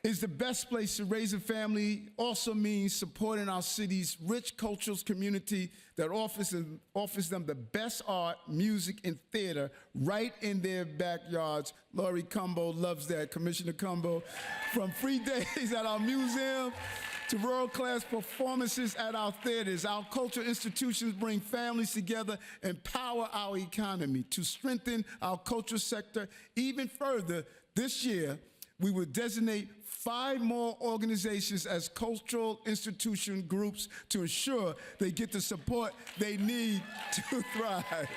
is the best place to raise a family, also means supporting our city's rich cultural community that offers them the best art, music, and theater right in their backyards. Laurie Cumbo loves that, Commissioner Cumbo. From free days at our museum to world-class performances at our theaters, our cultural institutions bring families together and power our economy. To strengthen our cultural sector even further, this year, we will designate 5 more organizations as cultural institution groups to ensure they get the support they need to thrive.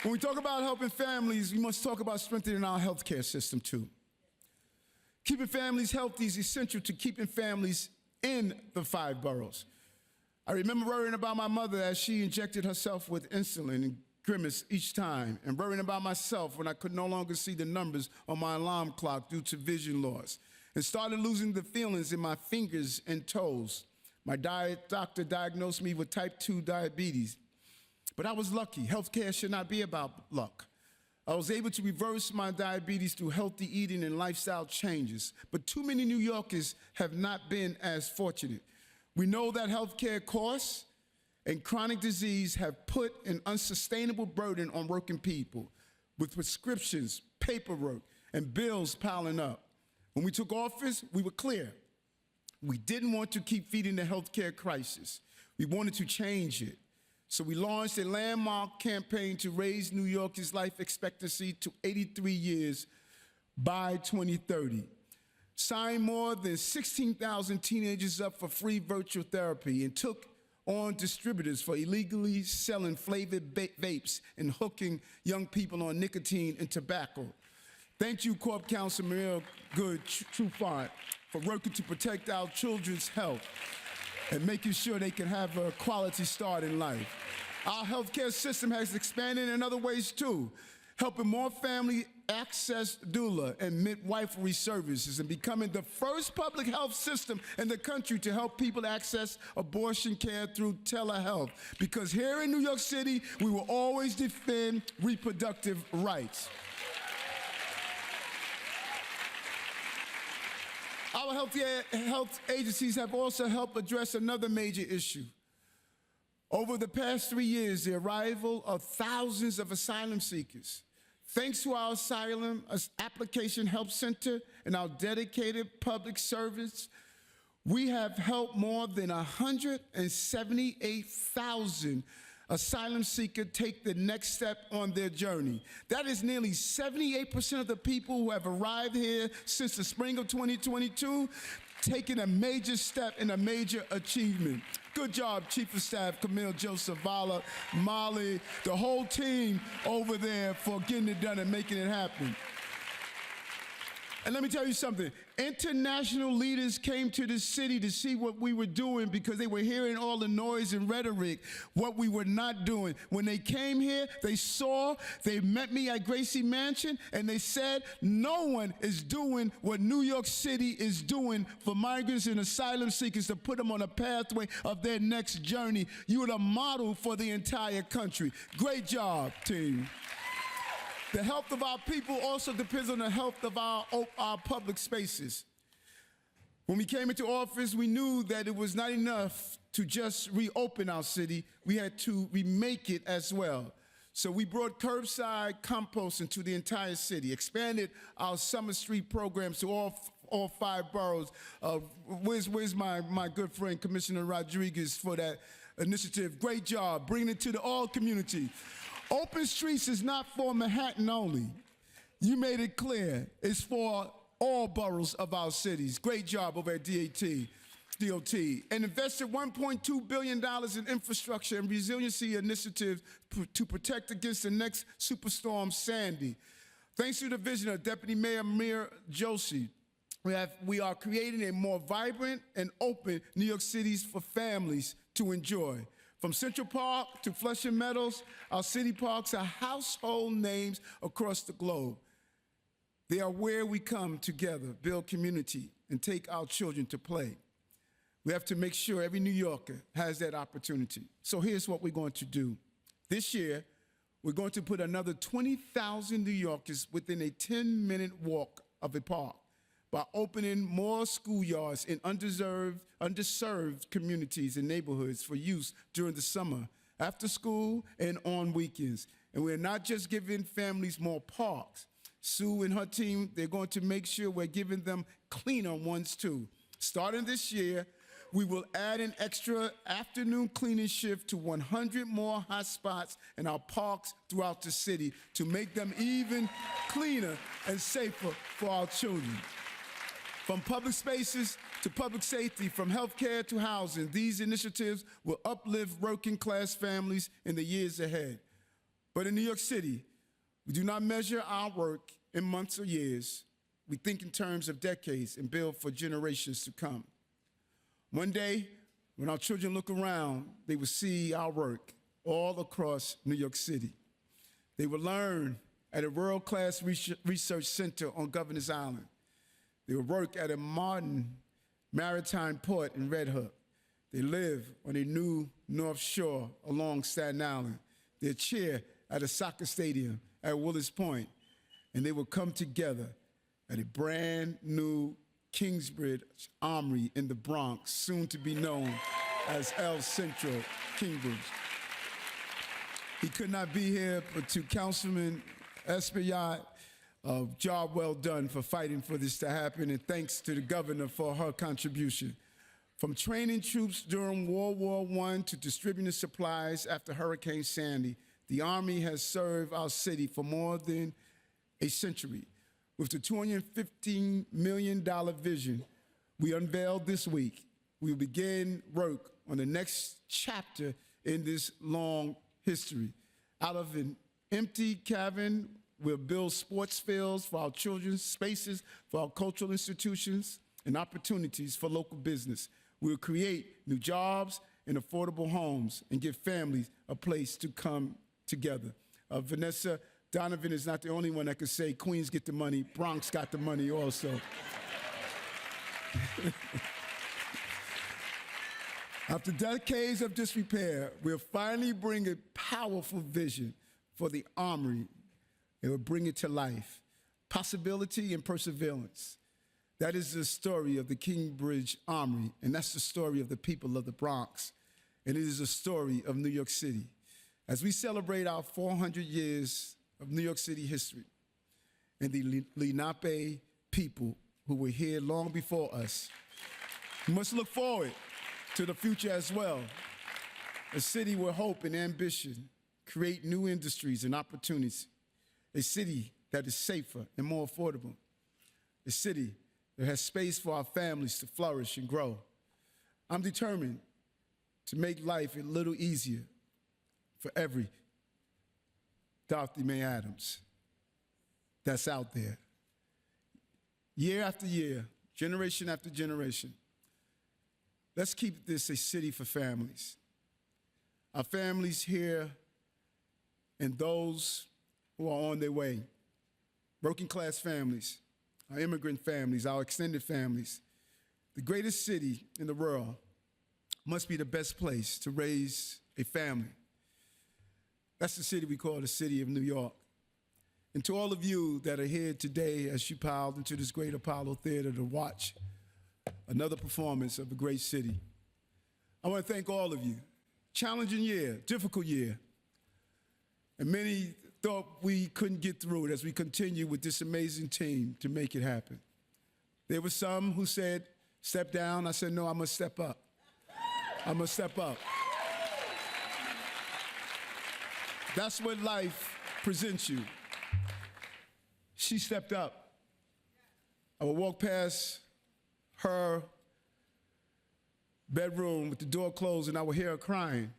When we talk about helping families, we must talk about strengthening our healthcare system too. Keeping families healthy is essential to keeping families in the 5 boroughs. I remember worrying about my mother as she injected herself with insulin and grimace each time, and worrying about myself when I could no longer see the numbers on my alarm clock due to vision loss, and started losing the feelings in my fingers and toes. My doctor diagnosed me with type 2 diabetes, but I was lucky. Healthcare should not be about luck. I was able to reverse my diabetes through healthy eating and lifestyle changes, but too many New Yorkers have not been as fortunate. We know that healthcare costs and chronic disease have put an unsustainable burden on working people, with prescriptions, paperwork, and bills piling up. When we took office, we were clear. We didn't want to keep feeding the healthcare crisis. We wanted to change it. So we launched a landmark campaign to raise New Yorkers' life expectancy to 83 years by 2030. Signed more than 16,000 teenagers up for free virtual therapy, and took on distributors for illegally selling flavored vapes and hooking young people on nicotine and tobacco. Thank you, Corp Counsel Mayoral Good Trufant, for working to protect our children's health and making sure they can have a quality start in life. Our healthcare system has expanded in other ways too, helping more families access doula and midwifery services, and becoming the first public health system in the country to help people access abortion care through telehealth. Because here in New York City, we will always defend reproductive rights. Our health agencies have also helped address another major issue. Over the past 3 years, the arrival of thousands of asylum seekers. Thanks to our asylum application help center and our dedicated public service, we have helped more than 178,000 asylum seekers take the next step on their journey. That is nearly 78% of the people who have arrived here since the spring of 2022, taking a major step and a major achievement. Good job, Chief of Staff Camille Joseph, Vala, Molly, the whole team over there for getting it done and making it happen. And let me tell you something. International leaders came to this city to see what we were doing because they were hearing all the noise and rhetoric, what we were not doing. When they came here, they met me at Gracie Mansion, and they said, no one is doing what New York City is doing for migrants and asylum seekers to put them on a pathway of their next journey. You are a model for the entire country. Great job, team. The health of our people also depends on the health of our public spaces. When we came into office, we knew that it was not enough to just reopen our city. We had to remake it as well. So we brought curbside composting to the entire city, expanded our Summer Street programs to all 5 boroughs. Where's my good friend, Commissioner Rodriguez, for that initiative? Great job, bringing it to the all community. Open Streets is not for Manhattan only. You made it clear. It's for all boroughs of our cities. Great job over at DOT. And invested $1.2 billion in infrastructure and resiliency initiatives to protect against the next superstorm Sandy. Thanks to the vision of Deputy Mayor Mir Joshi, we are creating a more vibrant and open New York City for families to enjoy. From Central Park to Flushing Meadows, our city parks are household names across the globe. They are where we come together, build community, and take our children to play. We have to make sure every New Yorker has that opportunity. So here's what we're going to do. This year, we're going to put another 20,000 New Yorkers within a 10-minute walk of a park by opening more schoolyards in underserved communities and neighborhoods for use during the summer, after school, and on weekends. And we're not just giving families more parks. Sue and her team, they're going to make sure we're giving them cleaner ones too. Starting this year, we will add an extra afternoon cleaning shift to 100 more hot spots in our parks throughout the city to make them even cleaner and safer for our children. From public spaces to public safety, from healthcare to housing, these initiatives will uplift working-class families in the years ahead. But in New York City, we do not measure our work in months or years. We think in terms of decades and build for generations to come. One day, when our children look around, they will see our work all across New York City. They will learn at a world-class research center on Governor's Island. They will work at a modern maritime port in Red Hook. They live on a new North Shore along Staten Island. They cheer at a soccer stadium at Willis Point, and they will come together at a brand new Kingsbridge Armory in the Bronx, soon to be known as El Centro Kingsbridge. He could not be here, but to Councilman Espaillat, job well done for fighting for this to happen, and thanks to the governor for her contribution. From training troops during World War I to distributing supplies after Hurricane Sandy, the Army has served our city for more than a century. With the $215 million vision we unveiled this week, we will begin work on the next chapter in this long history. Out of an empty cabin, we'll build sports fields for our children, spaces for our cultural institutions, and opportunities for local business. We'll create new jobs and affordable homes and give families a place to come together. Vanessa Donovan is not the only one that can say Queens get the money, Bronx got the money also. After decades of disrepair, we'll finally bring a powerful vision for the Armory. It will bring it to life. Possibility and perseverance. That is the story of the Kingbridge Armory, and that's the story of the people of the Bronx, and it is the story of New York City. As we celebrate our 400 years of New York City history and the Lenape people who were here long before us, we must look forward to the future as well. A city where hope and ambition create new industries and opportunities. A city that is safer and more affordable. A city that has space for our families to flourish and grow. I'm determined to make life a little easier for every Dorothy Mae Adams that's out there. Year after year, generation after generation, let's keep this a city for families. Our families here and those who are on their way, working class families, our immigrant families, our extended families. The greatest city in the world must be the best place to raise a family. That's the city we call the city of New York. And to all of you that are here today as you piled into this great Apollo Theater to watch another performance of a great city, I want to thank all of you. Challenging year, difficult year. And many thought we couldn't get through it as we continue with this amazing team to make it happen. There were some who said, step down. I said, no, I must step up. I must step up. That's what life presents you. She stepped up. I would walk past her bedroom with the door closed and I would hear her crying.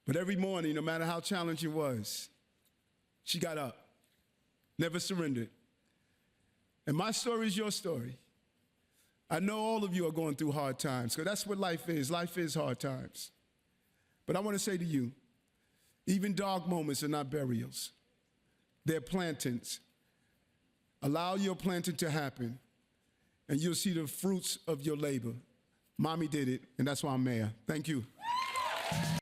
But every morning, no matter how challenging it was, she got up, never surrendered. And my story is your story. I know all of you are going through hard times, because that's what life is. Life is hard times. But I want to say to you, even dark moments are not burials. They're plantings. Allow your planting to happen, and you'll see the fruits of your labor. Mommy did it, and that's why I'm mayor. Thank you.